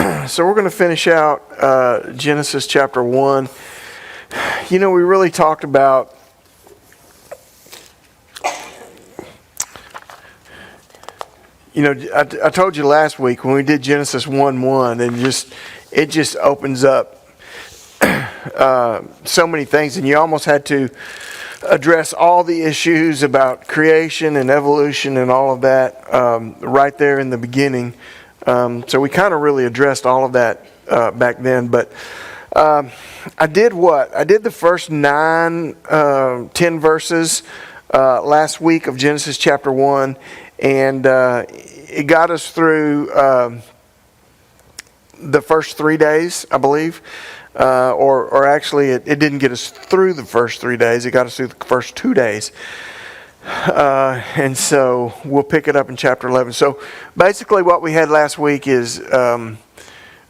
So we're going to finish out Genesis chapter 1. You know, we really talked about I told you last week when we did Genesis 1:1, and it just opens up so many things, and you almost had to address all the issues about creation and evolution and all of that right there in the beginning. So we kind of really addressed all of that back then. But I did what? I did the first 10 verses last week of Genesis chapter 1. And it got us through the first 3 days, I believe. Or actually, it didn't get us through the first 3 days. It got us through the first 2 days. And so we'll pick it up in chapter 11. So basically what we had last week is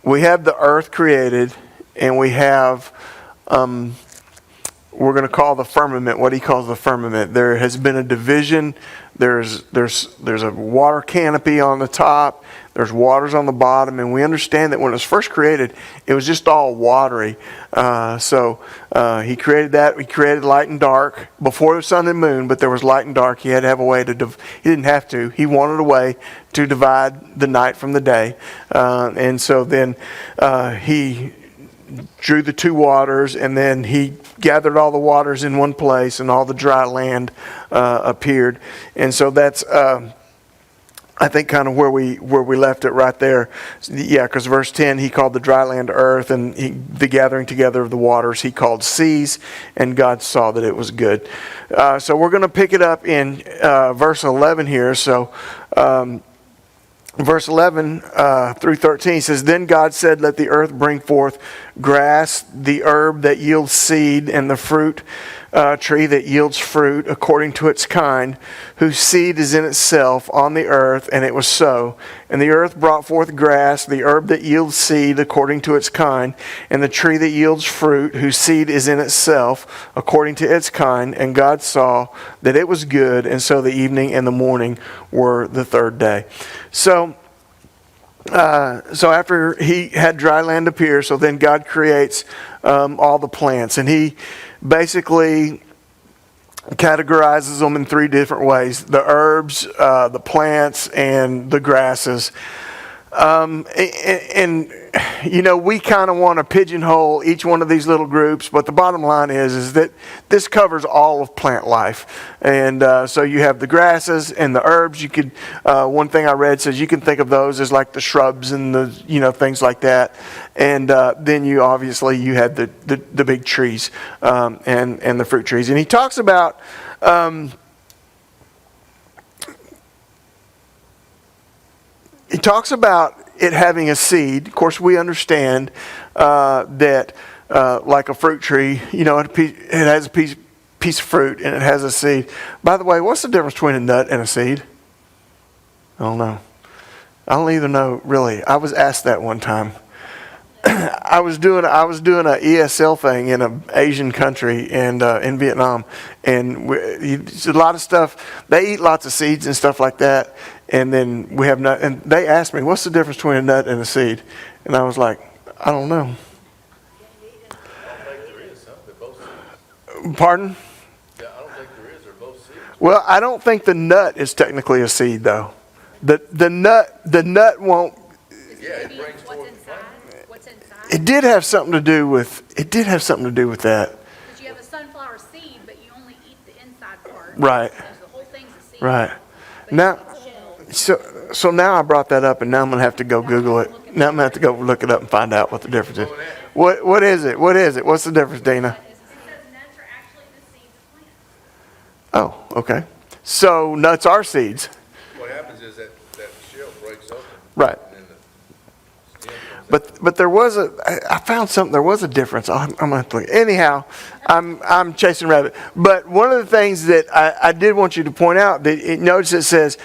we have the earth created, and we have, we're going to call the firmament, what he calls the firmament. There has been a division. There's a water canopy on the top. There's waters on the bottom, and we understand that when it was first created, it was just all watery. So he created that. He created light and dark before the sun and moon, but there was light and dark. He had to have a way to. He didn't have to. He wanted a way to divide the night from the day, and so then he drew the two waters, and then he gathered all the waters in one place, and all the dry land appeared. And so that's I think kind of where we left it right there. Yeah, because verse 10, he called the dry land earth, and the gathering together of the waters he called seas, and God saw that it was good. So we're going to pick it up in verse 11 here. So verse 11 through 13 says, Then God said, Let the earth bring forth grass, the herb that yields seed, and the fruit tree that yields fruit according to its kind, whose seed is in itself on the earth. And it was so. And the earth brought forth grass, the herb that yields seed according to its kind, and the tree that yields fruit, whose seed is in itself according to its kind. And God saw that it was good, and so the evening and the morning were the third day. So after he had dry land appear, so then God creates all the plants, and he basically categorizes them in three different ways: the herbs, the plants, and the grasses. And you know, we kind of want to pigeonhole each one of these little groups, but the bottom line is that this covers all of plant life. And so you have the grasses and the herbs. You could one thing I read says you can think of those as like the shrubs and the things like that. And then you had the big trees and the fruit trees. And he talks about it having a seed. Of course, we understand that like a fruit tree, it has a piece of fruit and it has a seed. By the way, what's the difference between a nut and a seed? I don't know. I don't either know, really. I was asked that one time. I was doing a ESL thing in an Asian country and in Vietnam, and a lot of stuff. They eat lots of seeds and stuff like that. And then we have nut, and they asked me, "What's the difference between a nut and a seed?" And I was like, "I don't know." Pardon? Yeah, I don't think there is. They're both seeds. Well, I don't think the nut is technically a seed, though. The nut won't. Yeah, it brings forth. What's inside? It did have something to do with that. Because you have a sunflower seed, but you only eat the inside part. Right. So the whole thing's a seed. Right. But Now, you eat the shell. so now I brought that up, and now I'm gonna have to go Google it. Now I'm gonna have to go look it up and find out what the difference is. What is it? What is it? What's the difference, Dina? It says nuts are actually the seeds of plants. Oh, okay. So nuts are seeds. What happens is that shell breaks open. Right. And then the stem comes out. But there was I found something. There was a difference. I'm gonna have to look. Anyhow, I'm chasing rabbit. But one of the things that I did want you to point out that notice it says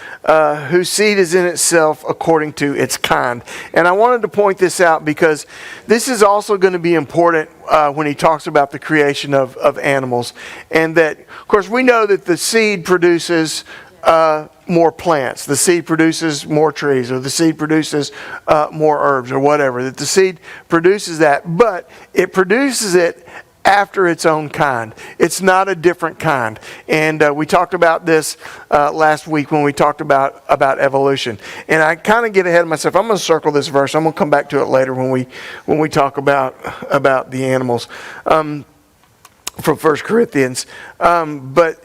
whose seed is in itself according to its kind. And I wanted to point this out because this is also going to be important when he talks about the creation of animals, and that of course we know that the seed produces more plants. The seed produces more trees, or the seed produces more herbs, or whatever. That the seed produces that, but it produces it after its own kind. It's not a different kind. And we talked about this last week when we talked about evolution. And I kind of get ahead of myself. I'm going to circle this verse. I'm going to come back to it later when we talk about the animals from 1 Corinthians. But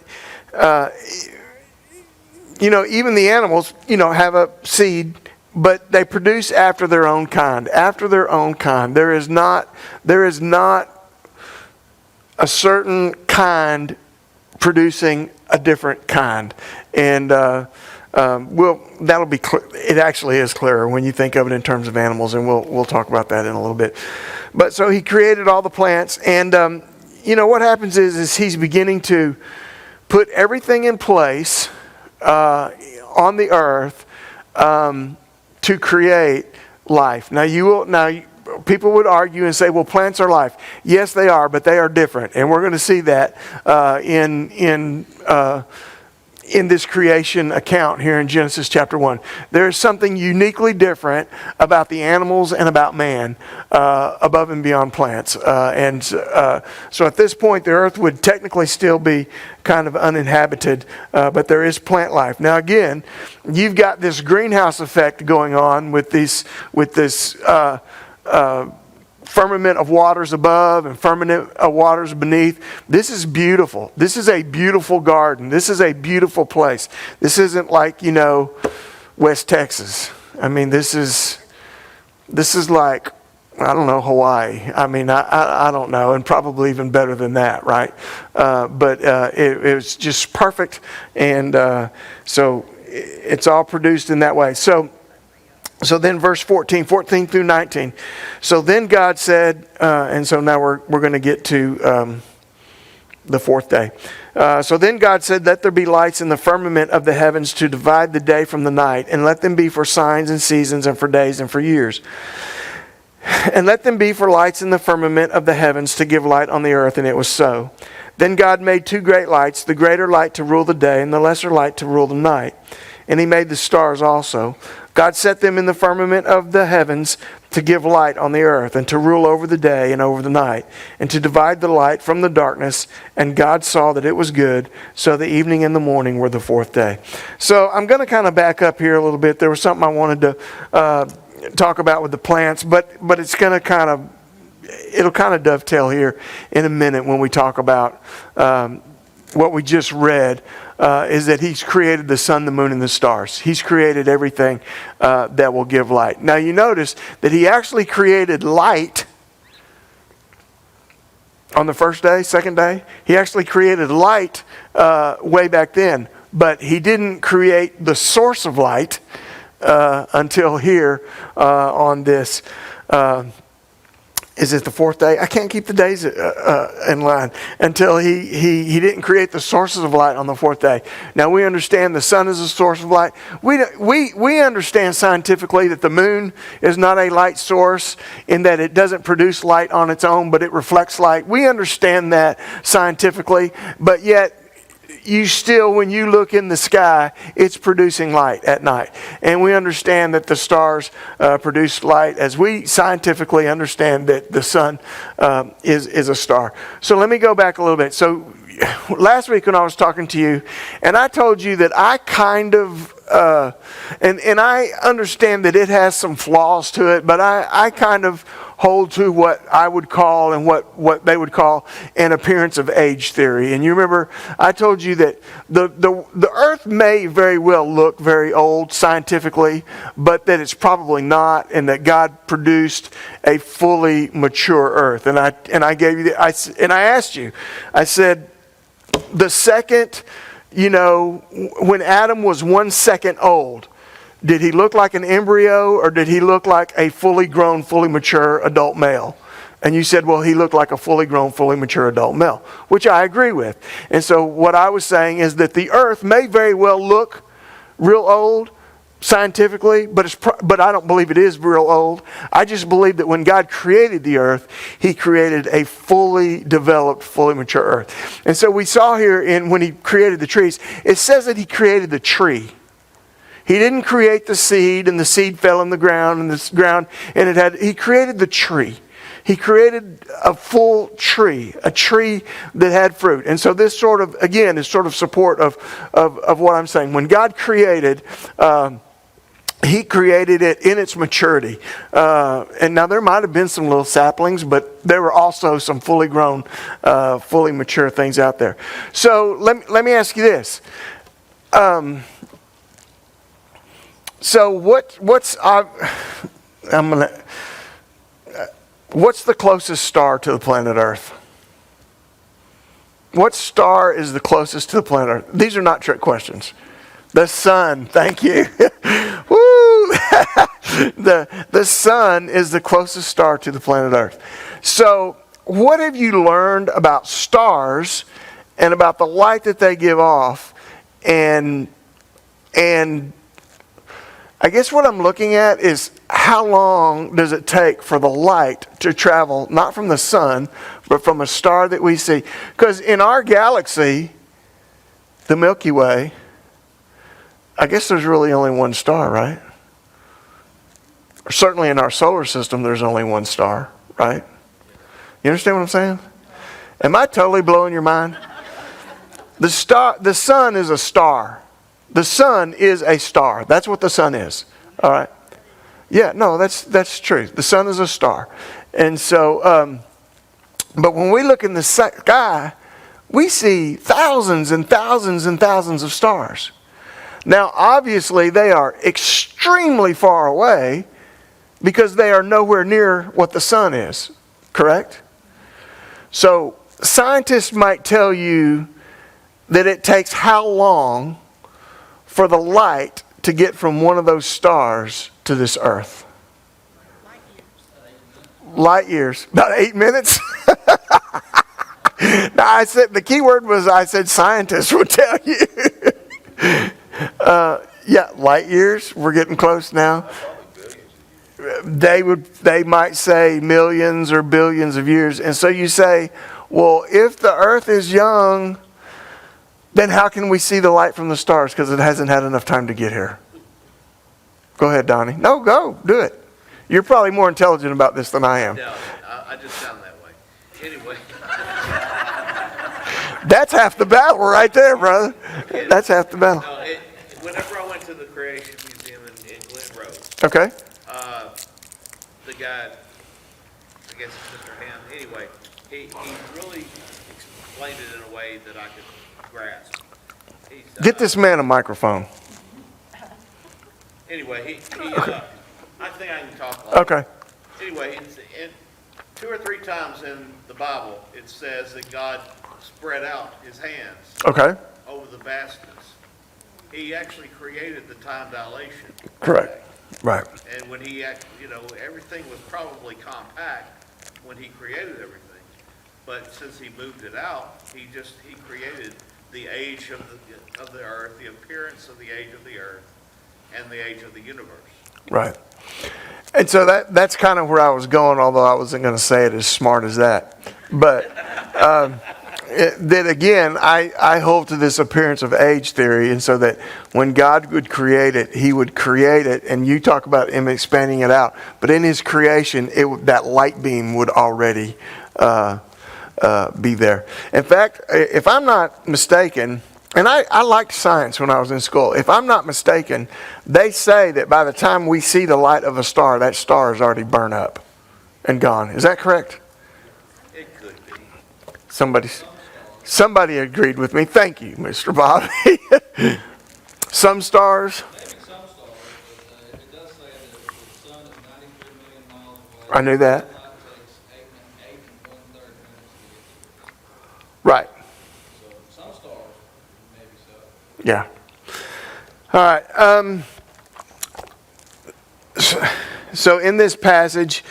even the animals, have a seed, but they produce after their own kind. After their own kind. There is not a certain kind producing a different kind. And that'll be clear. It actually is clearer when you think of it in terms of animals, and we'll talk about that in a little bit. But so he created all the plants, and what happens is he's beginning to put everything in place on the earth to create life. Now people would argue and say, well, plants are life. Yes, they are, but they are different. And we're going to see that in this creation account here in Genesis chapter 1. There is something uniquely different about the animals and about man above and beyond plants. So at this point, the earth would technically still be kind of uninhabited, but there is plant life. Now again, you've got this greenhouse effect going on with this firmament of waters above and firmament of waters beneath. This is beautiful. This is a beautiful garden. This is a beautiful place. This isn't like, West Texas. I mean, this is like, I don't know, Hawaii. I mean, I don't know, and probably even better than that, right? But it was just perfect, and so it's all produced in that way. So then verse 14 through 19. So then God said, and so now we're going to get to the fourth day. So then God said, let there be lights in the firmament of the heavens to divide the day from the night, and let them be for signs and seasons and for days and for years. And let them be for lights in the firmament of the heavens to give light on the earth, and it was so. Then God made two great lights, the greater light to rule the day and the lesser light to rule the night. And he made the stars also. God set them in the firmament of the heavens to give light on the earth, and to rule over the day and over the night, and to divide the light from the darkness. And God saw that it was good. So the evening and the morning were the fourth day. So I'm going to kind of back up here a little bit. There was something I wanted to talk about with the plants, but it's going to it'll kind of dovetail here in a minute when we talk about what we just read. Is that he's created the sun, the moon, and the stars. He's created everything that will give light. Now you notice that he actually created light on the first day, second day. He actually created light way back then, but he didn't create the source of light until here on this. Is it the fourth day? I can't keep the days in line until he didn't create the sources of light on the fourth day. Now we understand the sun is a source of light. We understand scientifically that the moon is not a light source in that it doesn't produce light on its own, but it reflects light. We understand that scientifically, but yet you still, when you look in the sky, it's producing light at night. And we understand that the stars produce light as we scientifically understand that the sun is a star. So let me go back a little bit. So last week when I was talking to you, and I told you that I kind of, and I understand that it has some flaws to it, but I kind of hold to what I would call and what they would call an appearance of age theory. And you remember I told you that the earth may very well look very old scientifically, but that it's probably not, and that God produced a fully mature earth. And I gave you and I asked you, I said, the second, when Adam was 1 second old, did he look like an embryo, or did he look like a fully grown, fully mature adult male? And you said, well, he looked like a fully grown, fully mature adult male, which I agree with. And so what I was saying is that the earth may very well look real old scientifically, but I don't believe it is real old. I just believe that when God created the earth, he created a fully developed, fully mature earth. And so we saw here when he created the trees, it says that he created the tree. He didn't create the seed and the seed fell in the ground and he created the tree. He created a full tree, a tree that had fruit. And so this sort of, again, is sort of support of what I'm saying. When God created, He created it in its maturity. And now there might have been some little saplings, but there were also some fully grown, fully mature things out there. So let me ask you this. So what's the closest star to the planet Earth? What star is the closest to the planet Earth? These are not trick questions. The sun, thank you. Woo! The sun is the closest star to the planet Earth. So, what have you learned about stars and about the light that they give off? And I guess what I'm looking at is how long does it take for the light to travel, not from the sun, but from a star that we see? Because in our galaxy, the Milky Way, I guess there's really only one star, right? Or certainly in our solar system, there's only one star, right? You understand what I'm saying? Am I totally blowing your mind? The sun is a star. The sun is a star. That's what the sun is. All right? Yeah, no, that's true. The sun is a star. And so, but when we look in the sky, we see thousands and thousands and thousands of stars. Now, obviously, they are extremely far away because they are nowhere near what the sun is. Correct? So, scientists might tell you that it takes how long for the light to get from one of those stars to this earth? Light years. About 8 minutes? Now, I said, the key word was, I said scientists would tell you. Yeah, light years. We're getting close now. They might say millions or billions of years. And so you say, well, if the earth is young, then how can we see the light from the stars? Because it hasn't had enough time to get here. Go ahead, Donnie. No, go. Do it. You're probably more intelligent about this than I am. No, I just sound that way. Anyway. That's half the battle right there, brother. That's half the battle. No, whenever I went to the Creation Museum in Glen Rose, Okay. the guy, I guess it's Mr. Ham, anyway, he really explained it in a way that I could grasp. Get this man a microphone. Anyway, I think I can talk like Okay. Anyway, in 2 or 3 times in the Bible, it says that God spread out his hands Okay. over the vastness. He actually created the time dilation. Correct. Right. And when he, everything was probably compact when he created everything. But since he moved it out, he created the age of the earth, the appearance of the age of the earth, and the age of the universe. Right. And so that's kind of where I was going, although I wasn't going to say it as smart as that. But that again, I hold to this appearance of age theory, and so that when God would create it, he would create it, and you talk about him expanding it out, but in his creation, that light beam would already be there. In fact, if I'm not mistaken, and I liked science when I was in school. If I'm not mistaken, they say that by the time we see the light of a star, that star is already burned up and gone. Is that correct? It could be. Somebody agreed with me. Thank you, Mr. Bobby. Some stars. Maybe some stars, but it does say that the sun is 93 million miles away. I knew that. Light takes 8 and 1/3 minutes to get to it. Right. So some stars, maybe so. Yeah. All right. So in this passage,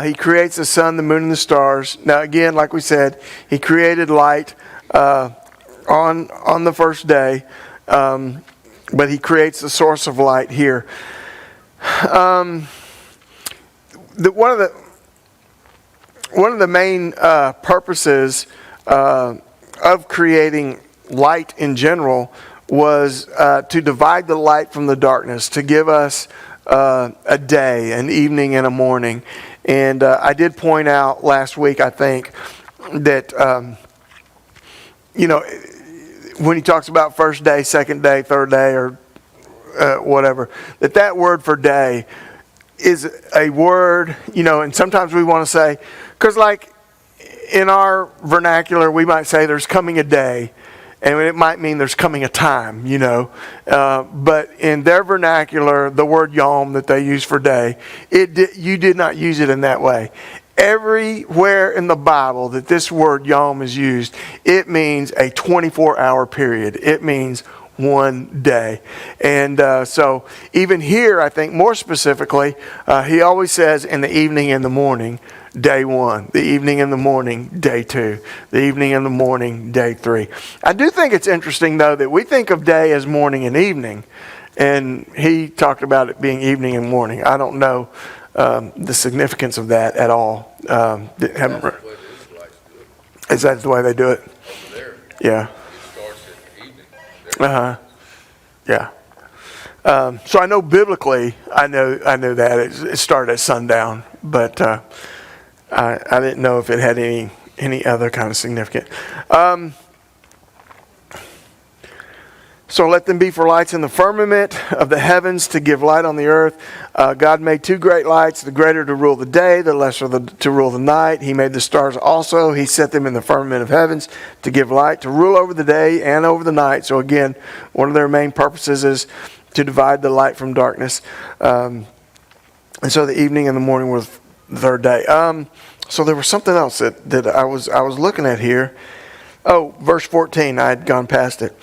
he creates the sun, the moon, and the stars. Now again, like we said, he created light on the first day, but he creates the source of light here. One of the main purposes of creating light in general was to divide the light from the darkness, to give us a day, an evening, and a morning. And I did point out last week, I think, that, when he talks about first day, second day, third day, or whatever, that word for day is a word, and sometimes we want to say, because like in our vernacular, we might say there's coming a day, and it might mean there's coming a time, but in their vernacular, the word yom that they use for day, you did not use it in that way. Everywhere in the Bible that this word yom is used, it means a 24-hour period. It means one day. And so even here, I think more specifically, he always says in the evening and the morning, day one. The evening and the morning, day two. The evening and the morning, day three. I do think it's interesting, though, that we think of day as morning and evening. And he talked about it being evening and morning. I don't know the significance of that at all. That's the way the Israelites do it. Is that the way they do it? Over there, Yeah. it starts in the evening. There. Yeah. So I know biblically, I know that it started at sundown, but I didn't know if it had any other kind of significance. So let them be for lights in the firmament of the heavens to give light on the earth. God made two great lights, the greater to rule the day, the lesser to rule the night. He made the stars also. He set them in the firmament of heavens to give light, to rule over the day and over the night. So again, one of their main purposes is to divide the light from darkness. And so the evening and the morning was the third day. So there was something else that I was looking at here. Oh, verse 14, I had gone past it.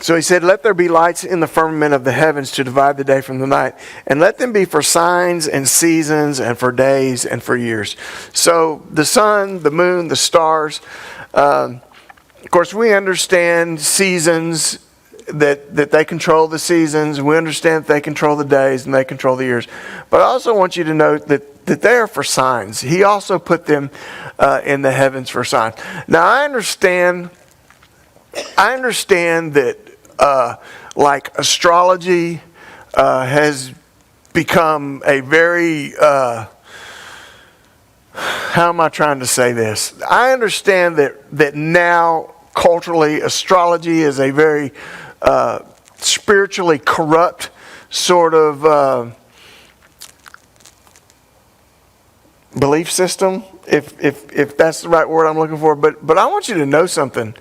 So he said, let there be lights in the firmament of the heavens to divide the day from the night. And let them be for signs and seasons and for days and for years. So the sun, the moon, the stars. Of course, we understand seasons, that they control the seasons. We understand that they control the days and they control the years. But I also want you to note that they are for signs. He also put them in the heavens for signs. Now, I understand that like astrology has become a very how am I trying to say this? I understand that now culturally astrology is a very spiritually corrupt sort of belief system, if that's the right word I'm looking for. But I want you to know something.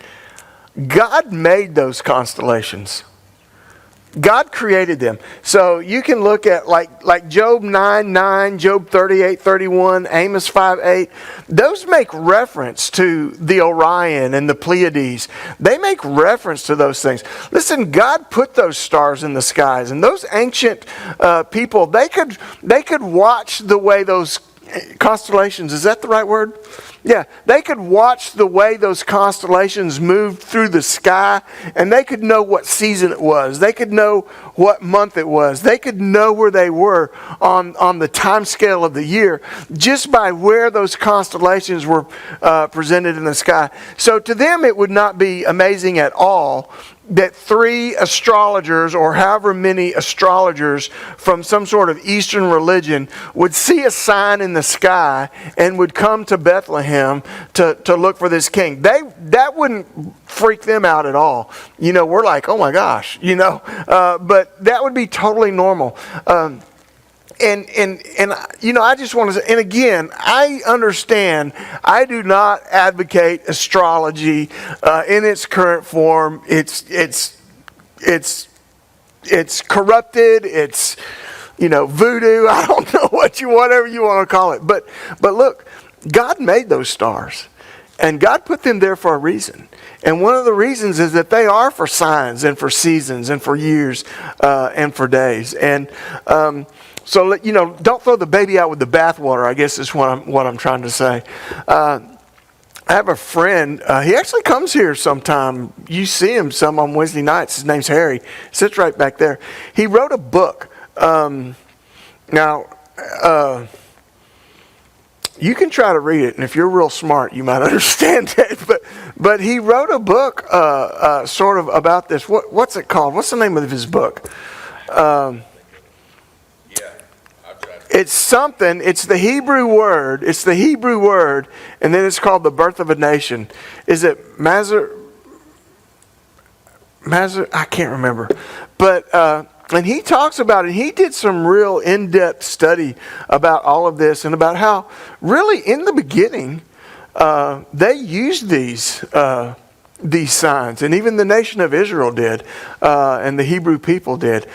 God made those constellations. God created them. So you can look at like Job 9:9, Job 38:31, Amos 5:8. Those make reference to the Orion and the Pleiades. They make reference to those things. Listen, God put those stars in the skies, and those ancient people, they could watch the way those constellations, is that the right word? Yeah, they could watch the way those constellations moved through the sky, and they could know what season it was. They could know what month it was. They could know where they were on the time scale of the year just by where those constellations were presented in the sky. So to them, it would not be amazing at all that 3 astrologers or however many astrologers from some sort of Eastern religion would see a sign in the sky and would come to Bethlehem to look for this king. That wouldn't freak them out at all. We're like, oh my gosh, but that would be totally normal. And I just want to say, and again, I understand, I do not advocate astrology in its current form. It's corrupted. It's voodoo. I don't know whatever you want to call it. But look, God made those stars, and God put them there for a reason. And one of the reasons is that they are for signs and for seasons and for years and for days. And so, don't throw the baby out with the bathwater, I guess is what I'm trying to say. I have a friend, he actually comes here sometime. You see him some on Wednesday nights. His name's Harry. Sits right back there. He wrote a book. You can try to read it, and if you're real smart, you might understand it. But he wrote a book sort of about this. What's it called? What's the name of his book? Yeah, I've tried. It's something. It's the Hebrew word. It's the Hebrew word, and then it's called The Birth of a Nation. Is it Mazar? I can't remember. But and he talks about it. He did some real in-depth study about all of this and about how really in the beginning they used these signs, and even the nation of Israel did, and the Hebrew people did.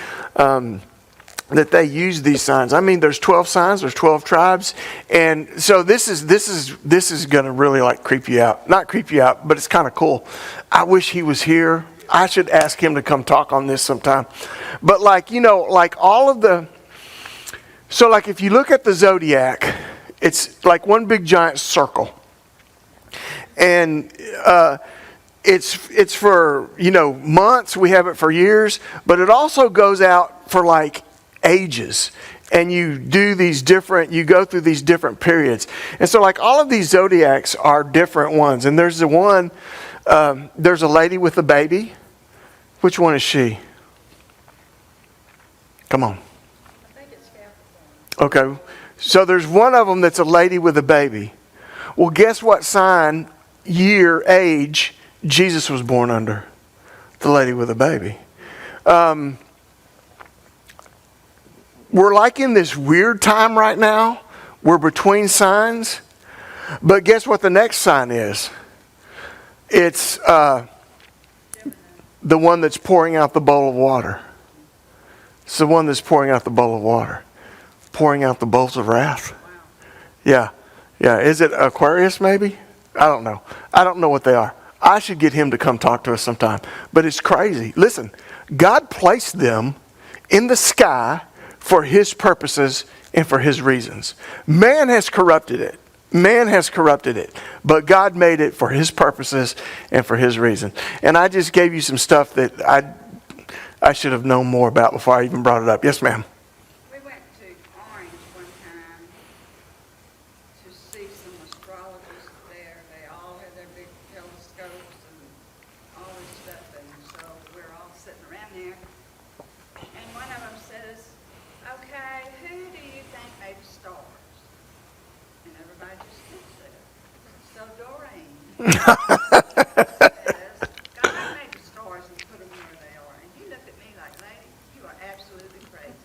That they use these signs. I mean, there's 12 signs, there's 12 tribes, and so this is going to really like creep you out. Not creep you out, but it's kind of cool. I wish he was here. I should ask him to come talk on this sometime. But like, you know, like all of the, so like if you look at the zodiac, it's like one big giant circle, and it's for, you know, months. We have it for years, but it also goes out for like ages, and you do these different, you go through these different periods. And so like all of these zodiacs are different ones, and there's the one, there's a lady with a baby. Which one is she? Come on. I think it's Capricorn. Okay, so there's one of them that's a lady with a baby. Well, guess what sign, year, age Jesus was born under? The lady with a baby. We're like in this weird time right now. We're between signs. But guess what the next sign is? It's the one that's pouring out the bowl of water. It's the one that's pouring out the bowl of water. Pouring out the bowls of wrath. Yeah. Yeah. Is it Aquarius maybe? I don't know. I don't know what they are. I should get him to come talk to us sometime. But it's crazy. Listen, God placed them in the sky for his purposes and for his reasons. Man has corrupted it. Man has corrupted it. But God made it for his purposes and for his reason. And I just gave you some stuff that I should have known more about before I even brought it up. Yes, ma'am. We went to Orange one time to see some astrologers there. They all had their big telescopes and all this stuff, and so we're all sitting around there. And one of them says, "Okay, who do you think made the stars?" And everybody just sits there. So Doreen says, "God made the stars and put them where they are." And you look at me like, "Lady, you are absolutely crazy."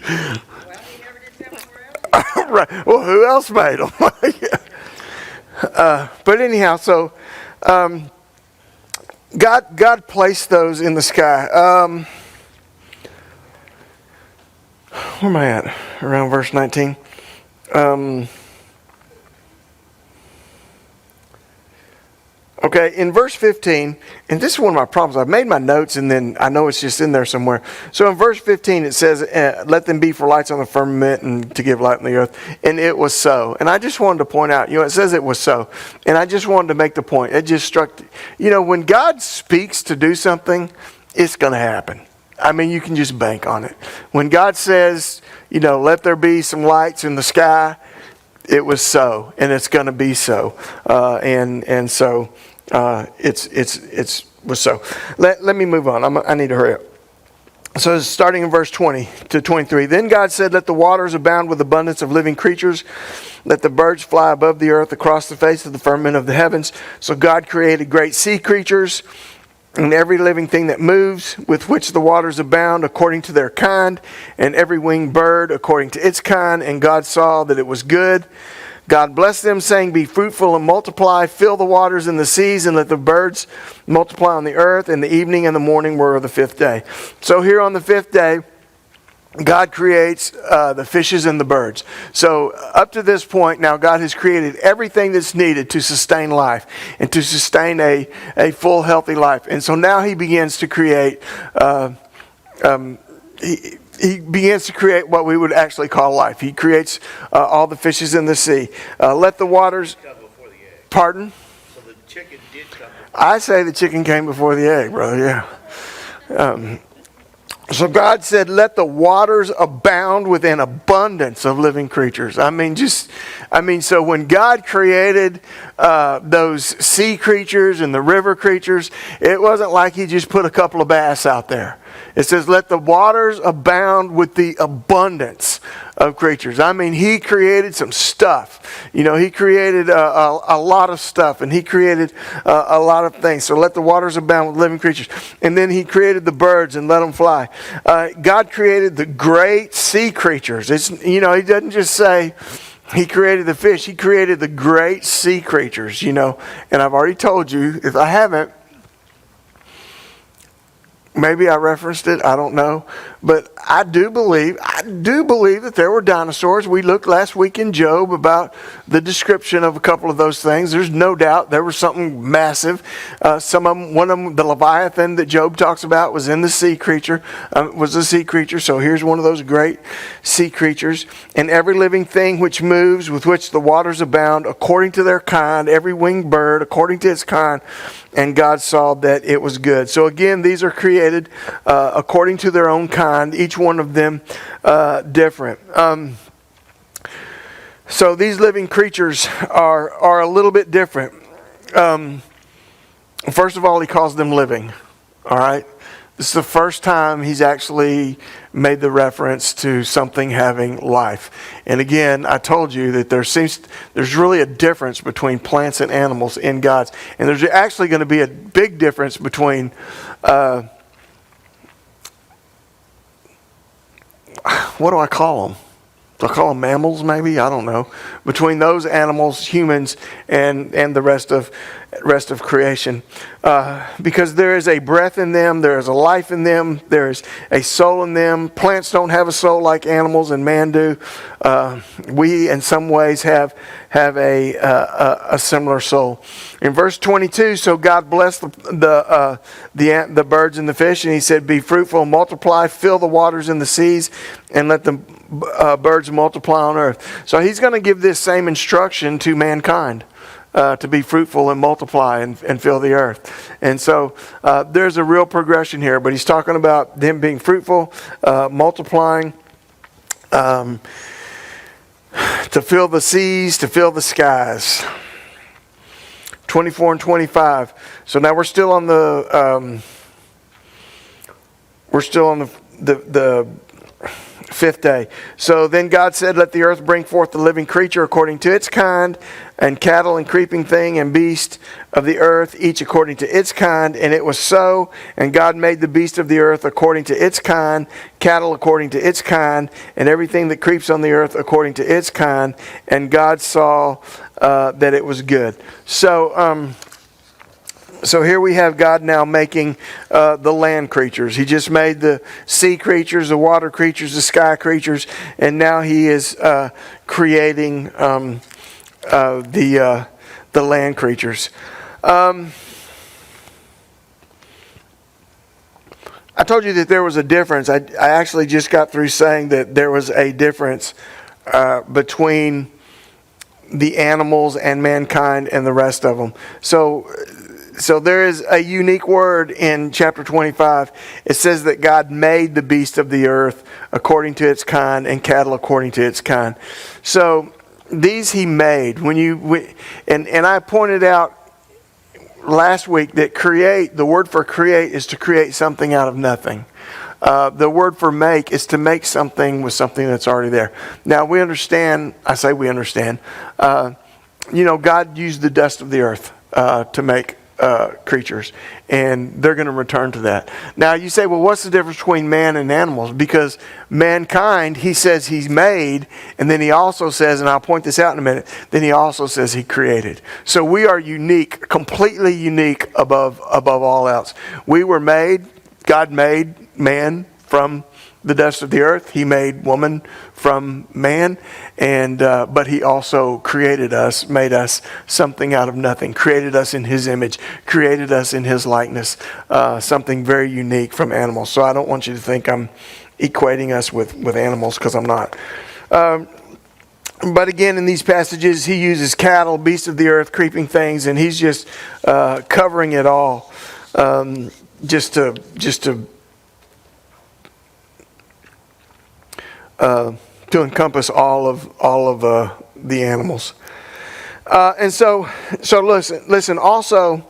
Well, he never did tell me where else. Right. Well, who else made them? But anyhow, so God placed those in the sky. Where am I at? Around verse 19. Okay, in verse 15, and this is one of my problems. I've made my notes, and then I know it's just in there somewhere. So in verse 15, it says, "Let them be for lights on the firmament and to give light on the earth." And it was so. And I just wanted to point out, it says it was so. And I just wanted to make the point. It just struck, when God speaks to do something, it's going to happen. I mean, you can just bank on it. When God says, let there be some lights in the sky, it was so, and it's going to be so. And so it was so. Let me move on. I need to hurry up. So starting in verse 20 to 23. Then God said, "Let the waters abound with abundance of living creatures. Let the birds fly above the earth across the face of the firmament of the heavens." So God created great sea creatures and every living thing that moves, with which the waters abound according to their kind, and every winged bird according to its kind. And God saw that it was good. God blessed them, saying, "Be fruitful and multiply, fill the waters in the seas, and let the birds multiply on the earth." And the evening and the morning were the fifth day. So here on the fifth day, God creates the fishes and the birds. So up to this point, now God has created everything that's needed to sustain life and to sustain a full, healthy life. And so now he begins to create, he begins to create what we would actually call life. He creates all the fishes in the sea. Let the waters... Come before the egg. Pardon? So the chicken did come before. I say the chicken came before the egg, brother, yeah. So God said, let the waters abound with an abundance of living creatures. So when God created those sea creatures and the river creatures, it wasn't like he just put a couple of bass out there. It says, let the waters abound with the abundance of creatures. He created some stuff. He created a lot of stuff, and he created a lot of things. So let the waters abound with living creatures. And then he created the birds and let them fly. God created the great sea creatures. He doesn't just say he created the fish. He created the great sea creatures, And I've already told you, if I haven't, maybe I referenced it, I don't know. But I do believe that there were dinosaurs. We looked last week in Job about the description of a couple of those things. There's no doubt there was something massive. One of them, the Leviathan that Job talks about, was in the sea creature, was a sea creature. So here's one of those great sea creatures. And every living thing which moves, with which the waters abound, according to their kind, every winged bird, according to its kind. And God saw that it was good. So again, these are created according to their own kind, each one of them different. So these living creatures are a little bit different. First of all, he calls them living. All right? This is the first time he's actually made the reference to something having life. And again, I told you that there's really a difference between plants and animals in God's. And there's actually going to be a big difference between what do I call them? Do I call them mammals maybe? I don't know. Between those animals, humans, and the rest of creation. Because there is a breath in them, there is a life in them, there is a soul in them. Plants don't have a soul like animals and man do. We in some ways have a similar soul. In verse 22, so God blessed the birds and the fish, and he said, be fruitful and multiply, fill the waters in the seas, and let the birds multiply on earth. So he's going to give this same instruction to mankind. To be fruitful and multiply and fill the earth. And so there's a real progression here, but he's talking about them being fruitful, multiplying, to fill the seas, to fill the skies. 24 and 25. So now we're still on the fifth day. So then God said, let the earth bring forth the living creature according to its kind, and cattle and creeping thing and beast of the earth, each according to its kind. And it was so. And God made the beast of the earth according to its kind, cattle according to its kind, and everything that creeps on the earth according to its kind. And God saw that it was good. So here we have God now making the land creatures. He just made the sea creatures, the water creatures, the sky creatures, and now he is creating the land creatures. I told you that there was a difference. I actually just got through saying that there was a difference between the animals and mankind and the rest of them. So there is a unique word in chapter 25. It says that God made the beast of the earth according to its kind and cattle according to its kind. So these he made. And I pointed out last week that the word for create is to create something out of nothing. The word for make is to make something with something that's already there. Now we understand, God used the dust of the earth to make creatures, and they're going to return to that. Now you say, well, what's the difference between man and animals? Because mankind, he says he's made, and then he also says, and I'll point this out in a minute, then he also says he created. So we are unique, completely unique above all else. We were made, God made man from the dust of the earth. He made woman from man, but he also created us, made us something out of nothing, created us in his image, created us in his likeness, something very unique from animals. So I don't want you to think I'm equating us with animals, because I'm not. But again, in these passages, he uses cattle, beasts of the earth, creeping things, and he's just covering it all, just to encompass all of the animals. And so listen. Also,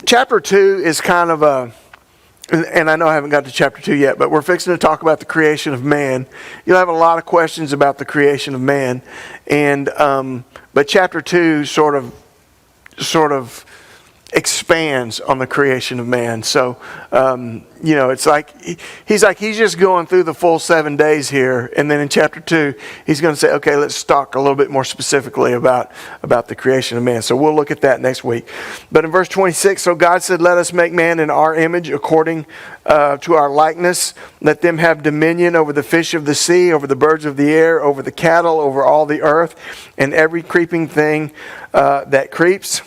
chapter 2 is kind of a, and I know I haven't got to chapter 2 yet, but we're fixing to talk about the creation of man. You'll have a lot of questions about the creation of man, and but chapter 2 sort of expands on the creation of man. So, it's like he's just going through the full 7 days here, and then in chapter 2, he's going to say, okay, let's talk a little bit more specifically about the creation of man. So we'll look at that next week. But in verse 26, so God said, let us make man in our image according to our likeness. Let them have dominion over the fish of the sea, over the birds of the air, over the cattle, over all the earth, and every creeping thing that creeps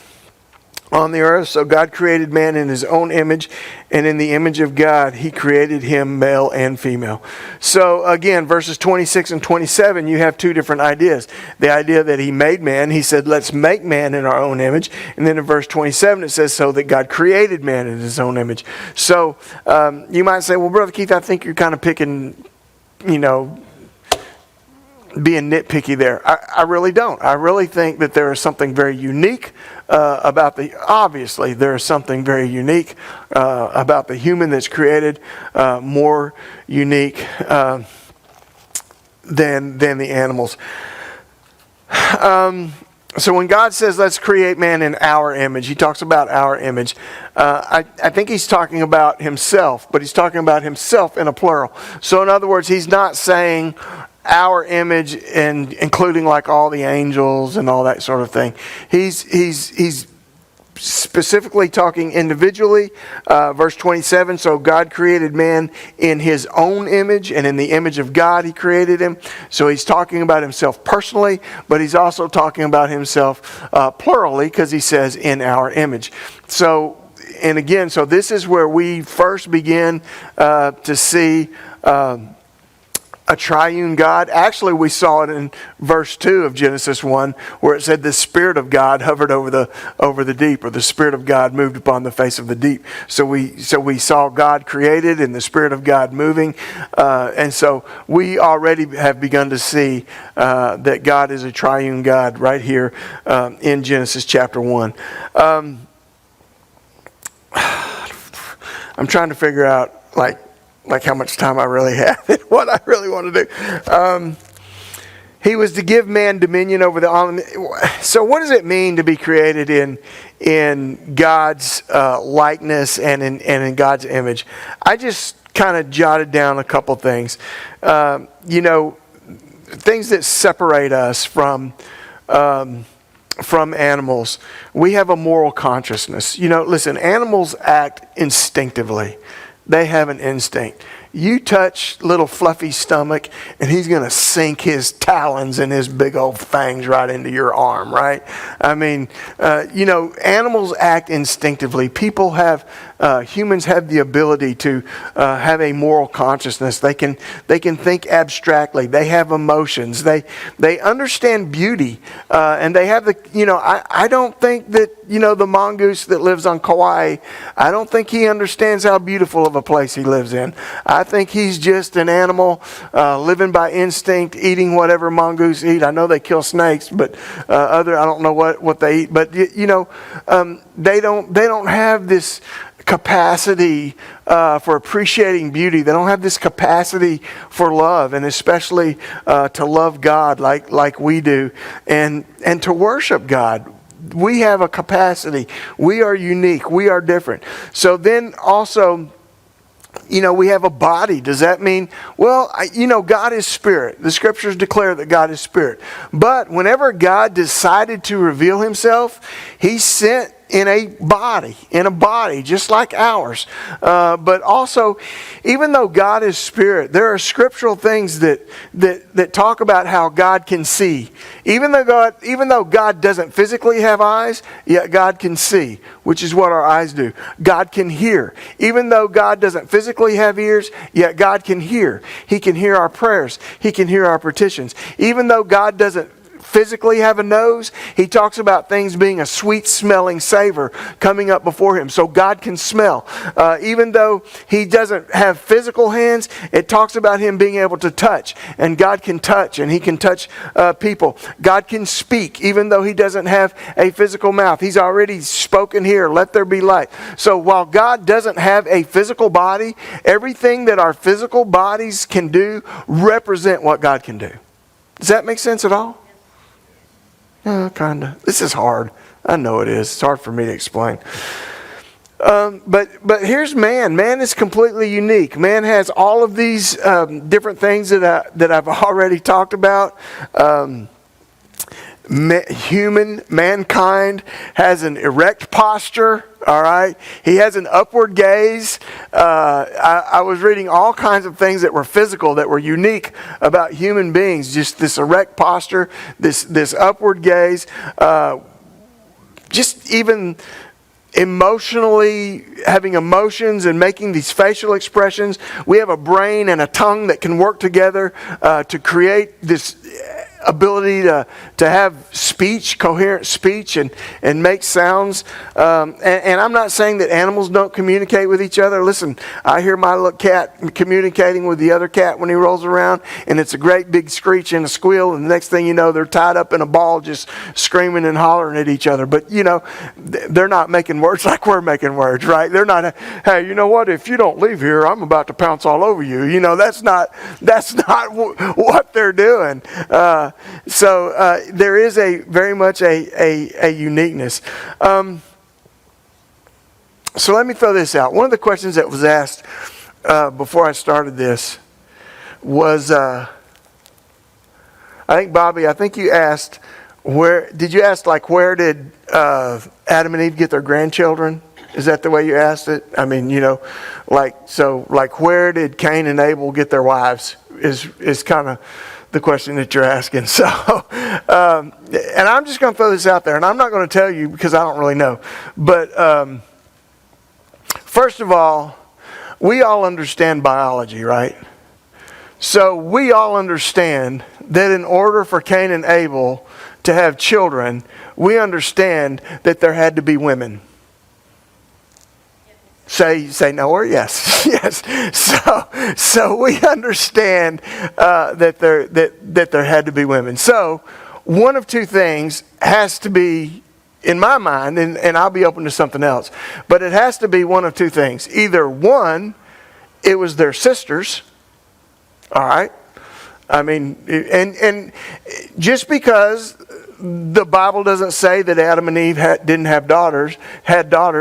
on the earth. So God created man in his own image, and in the image of God he created him, male and female. So again, verses 26 and 27, you have two different ideas. The idea that he made man, he said, let's make man in our own image. And then in verse 27 it says, so that God created man in his own image. So you might say, well, Brother Keith, I think you're kind of picking, being nitpicky there. I really don't. I really think that there is something very unique obviously there is something very unique about the human that's created, more unique than the animals. So when God says, let's create man in our image, he talks about our image. I think he's talking about himself, but he's talking about himself in a plural. So in other words, he's not saying our image, and including like all the angels and all that sort of thing. He's specifically talking individually. Verse 27, so God created man in his own image, and in the image of God he created him. So he's talking about himself personally, but he's also talking about himself plurally, because he says in our image. So, and again, so this is where we first begin to see a triune God. Actually, we saw it in verse 2 of Genesis 1, where it said the Spirit of God hovered over the deep, or the Spirit of God moved upon the face of the deep. So we saw God created and the Spirit of God moving, and so we already have begun to see that God is a triune God right here in Genesis chapter 1. I'm trying to figure out like how much time I really have and what I really want to do. He was to give man dominion over the... So what does it mean to be created in God's likeness and in God's image? I just kind of jotted down a couple things. Things that separate us from animals. We have a moral consciousness. Listen, animals act instinctively. They have an instinct. You touch little Fluffy's stomach, and he's going to sink his talons and his big old fangs right into your arm, right? I mean, animals act instinctively. Humans have the ability to have a moral consciousness. They can think abstractly. They have emotions. They understand beauty, and they have I don't think that the mongoose that lives on Kauai, I don't think he understands how beautiful of a place he lives in. I think he's just an animal living by instinct, eating whatever mongoose eat. I know they kill snakes, but I don't know what they eat. But they don't have this capacity for appreciating beauty. They don't have this capacity for love, and especially to love God like we do, and to worship God. We have a capacity. We are unique. We are different. So then also, we have a body. Does that mean, God is spirit. The scriptures declare that God is spirit. But whenever God decided to reveal himself, he sent in a body just like ours. But also, even though God is spirit, there are scriptural things that talk about how God can see. Even though God doesn't physically have eyes, yet God can see, which is what our eyes do. God can hear. Even though God doesn't physically have ears, yet God can hear. He can hear our prayers. He can hear our petitions. Even though God doesn't physically have a nose. He talks about things being a sweet smelling savor coming up before him. So God can smell. Even though he doesn't have physical hands, it talks about him being able to touch. And God can touch, and he can touch people. God can speak, even though he doesn't have a physical mouth. He's already spoken here, let there be light. So while God doesn't have a physical body, everything that our physical bodies can do represent what God can do. Does that make sense at all? Yeah, kind of. This is hard. I know it is. It's hard for me to explain. But here's man. Man is completely unique. Man has all of these different things that I've already talked about. Mankind has an erect posture. All right, he has an upward gaze. I was reading all kinds of things that were physical, that were unique about human beings. Just this erect posture, this upward gaze, just even emotionally having emotions and making these facial expressions. We have a brain and a tongue that can work together to create this ability to have speech, coherent speech, and make sounds. And I'm not saying that animals don't communicate with each other. Listen, I hear my little cat communicating with the other cat when he rolls around, and it's a great big screech and a squeal, and the next thing you know, they're tied up in a ball just screaming and hollering at each other. But, you know, they're not making words like we're making words, right? They're not, hey, you know what? If you don't leave here, I'm about to pounce all over you. You know, that's not what they're doing. So there is very much a uniqueness. So let me throw this out. One of the questions that was asked before I started this was, I think, Bobby, you asked, where did Adam and Eve get their grandchildren? Is that the way you asked it? I mean, you know, where did Cain and Abel get their wives is kind of the question that you're asking. So, and I'm just going to throw this out there, and I'm not going to tell you because I don't really know. But first of all, we all understand biology, right? So we all understand that in order for Cain and Abel to have children, we understand that there had to be women. Say no or yes. Yes. So we understand that there had to be women. So one of two things has to be, in my mind, and I'll be open to something else, but it has to be one of two things. Either one, it was their sisters. All right. I mean, and just because the Bible doesn't say that Adam and Eve had daughters,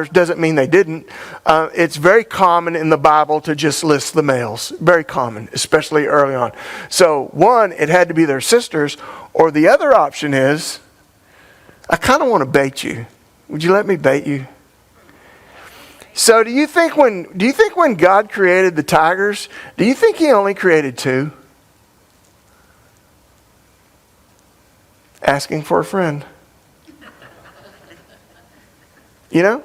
doesn't mean they didn't. It's very common in the Bible to just list the males. Very common, especially early on. So one, it had to be their sisters, or the other option is, I kind of want to bait you. Would you let me bait you? So do you think when God created the tigers, do you think he only created two? Asking for a friend. You know?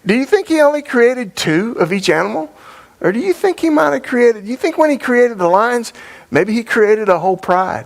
Do you think he only created two of each animal? Or do you think he might have created, do you think when he created the lions, maybe he created a whole pride?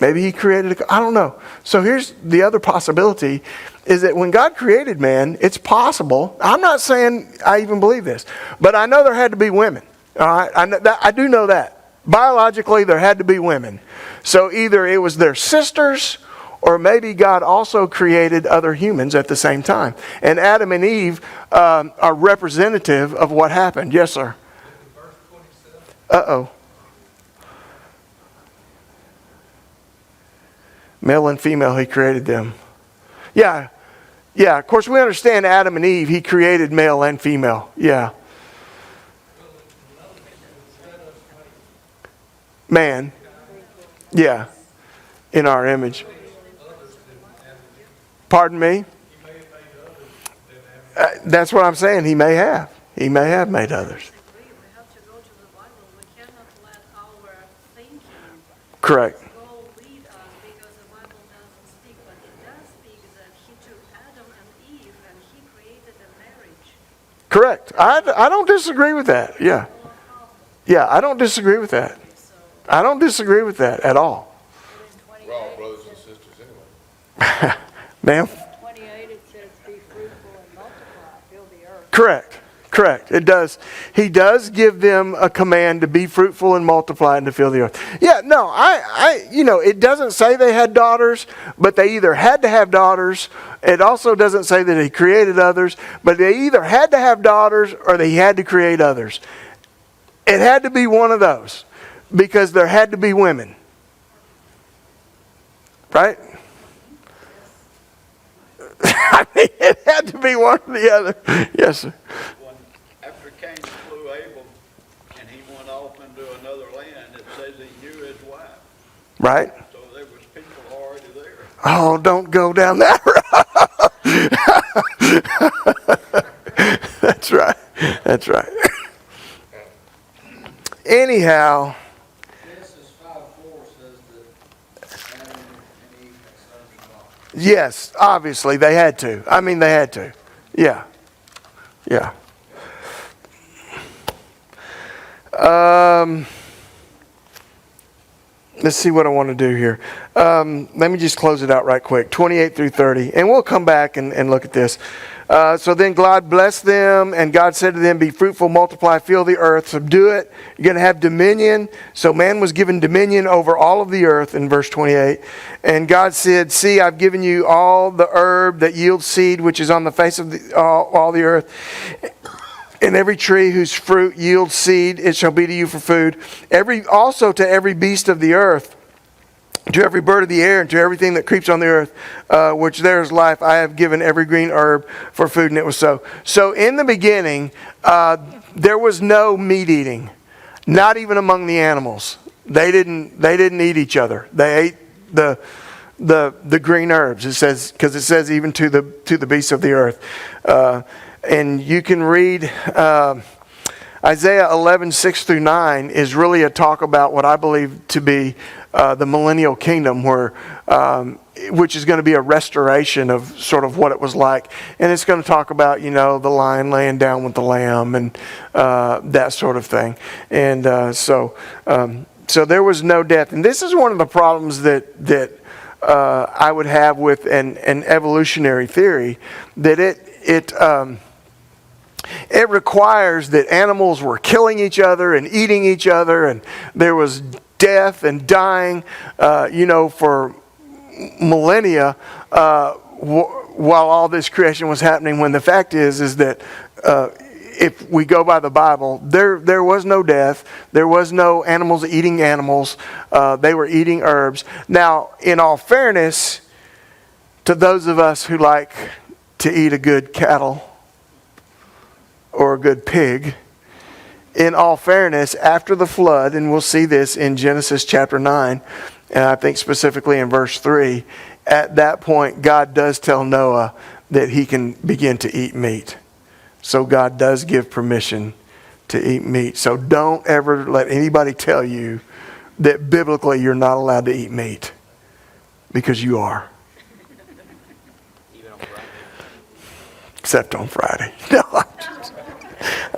Maybe he created, I don't know. So here's the other possibility, is that when God created man, it's possible. I'm not saying I even believe this, but I know there had to be women. All right? I do know that. Biologically, there had to be women. So either it was their sisters, or maybe God also created other humans at the same time. And Adam and Eve are representative of what happened. Yes, sir. Uh-oh. Male and female, he created them. Yeah. Yeah, of course we understand Adam and Eve, he created male and female. Yeah. Man. Yeah. In our image. Pardon me? That's what I'm saying. He may have. He may have made others. We have to go to the Bible. We cannot let our thinking Correct. go lead us, because the Bible doesn't speak, but it does speak that he took Adam and Eve and he created a marriage. Correct. I don't disagree with that. Yeah. Yeah, I don't disagree with that. I don't disagree with that at all. We're all brothers and sisters Ma'am? 28, it says, be fruitful and multiply, fill the earth. Correct. It does. He does give them a command to be fruitful and multiply and to fill the earth. Yeah, no, it doesn't say they had daughters, but they either had to have daughters. It also doesn't say that he created others, but they either had to have daughters or they had to create others. It had to be one of those because there had to be women. Right? I mean, it had to be one or the other. Yes, sir. After Cain slew Abel and he went off into another land, it says he knew his wife. Right? So there was people already there. Oh, don't go down that road. That's right. Anyhow, Genesis 5:4 says that Adam and Eve had sons and daughters. yes, obviously they had to. I mean, they had to. Yeah. Let's see what I want to do here. Let me just close it out right quick. 28 through 30. And we'll come back and look at this. So then God blessed them, and God said to them, be fruitful, multiply, fill the earth, subdue it. You're going to have dominion. So man was given dominion over all of the earth in verse 28. And God said, see, I've given you all the herb that yields seed, which is on the face of all the earth. And every tree whose fruit yields seed, it shall be to you for food. Also to every beast of the earth, to every bird of the air, and to everything that creeps on the earth, which there is life, I have given every green herb for food. And it was so. So in the beginning, there was no meat eating, not even among the animals. They didn't eat each other. They ate the green herbs. It says, because it says even to the beasts of the earth. And you can read Isaiah 11:6-9 is really a talk about what I believe to be the millennial kingdom, which is going to be a restoration of sort of what it was like. And it's going to talk about, the lion laying down with the lamb and that sort of thing. And so there was no death. And this is one of the problems that I would have with an evolutionary theory, that it requires that animals were killing each other and eating each other, and there was death and dying, for millennia, while all this creation was happening. When the fact is that if we go by the Bible, there was no death, there was no animals eating animals, they were eating herbs. Now, in all fairness, to those of us who like to eat a good cattle or a good pig, in all fairness, after the flood, and we'll see this in Genesis chapter 9, and I think specifically in verse 3, at that point, God does tell Noah that he can begin to eat meat. So God does give permission to eat meat. So don't ever let anybody tell you that biblically you're not allowed to eat meat, because you are. Even on Friday. Except on Friday. No,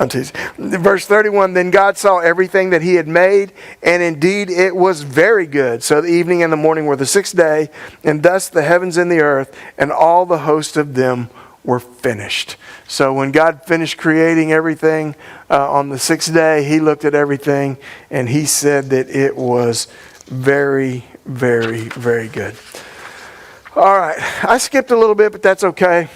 I'm teasing. Verse 31, then God saw everything that he had made, and indeed it was very good. So the evening and the morning were the sixth day, and thus the heavens and the earth, and all the host of them were finished. So when God finished creating everything on the sixth day, he looked at everything, and he said that it was very, very, very good. All right. I skipped a little bit, but that's okay.